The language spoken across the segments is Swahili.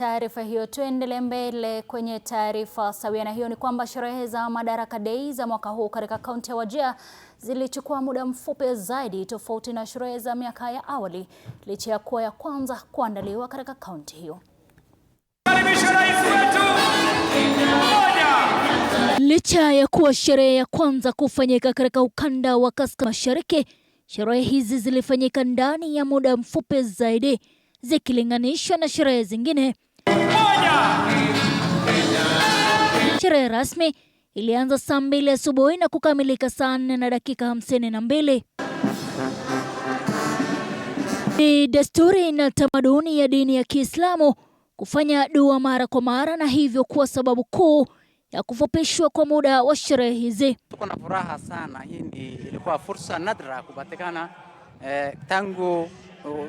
Taarifa hiyo, tuendelee mbele kwenye taarifa sawia na hiyo ni kwamba sherehe za Madaraka Day za mwaka huu katika kaunti ya Wajir zilichukua muda mfupi zaidi tofauti na sherehe za miaka ya awali, licha ya kuwa ya kwanza kuandaliwa katika kaunti hiyo. Licha ya kuwa sherehe ya kwanza kufanyika katika ukanda wa kaskazini mashariki, sherehe hizi zilifanyika ndani ya muda mfupi zaidi zikilinganishwa na sherehe zingine. Sherehe rasmi ilianza saa 2 asubuhi na kukamilika saa 4 na dakika 52. Ni desturi na tamaduni ya dini ya Kiislamu kufanya dua mara kwa mara, na hivyo kuwa sababu kuu ya kufupishwa kwa muda wa sherehe hizi. Tuko na furaha sana. Hii ilikuwa fursa nadra kupatikana tangu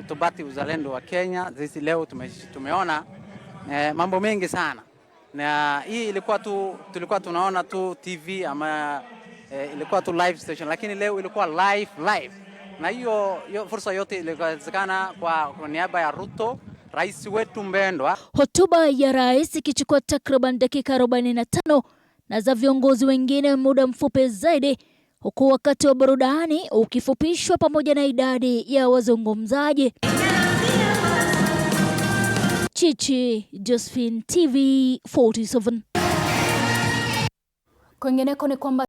tubati uzalendo wa Kenya. Sisi leo tumeona mambo mengi sana, na hii tulikuwa tunaona tu TV ama ilikuwa tu live station, lakini leo ilikuwa live, na hiyo fursa yote iliwezekana kwa niaba ya Ruto, rais wetu mpendwa. Hotuba ya rais ikichukua takriban dakika 45 na za viongozi wengine muda mfupi zaidi, huku wakati wa burudani ukifupishwa pamoja na idadi ya wazungumzaji. Chichi Josephine, TV 47. Kwingineko ni kwamba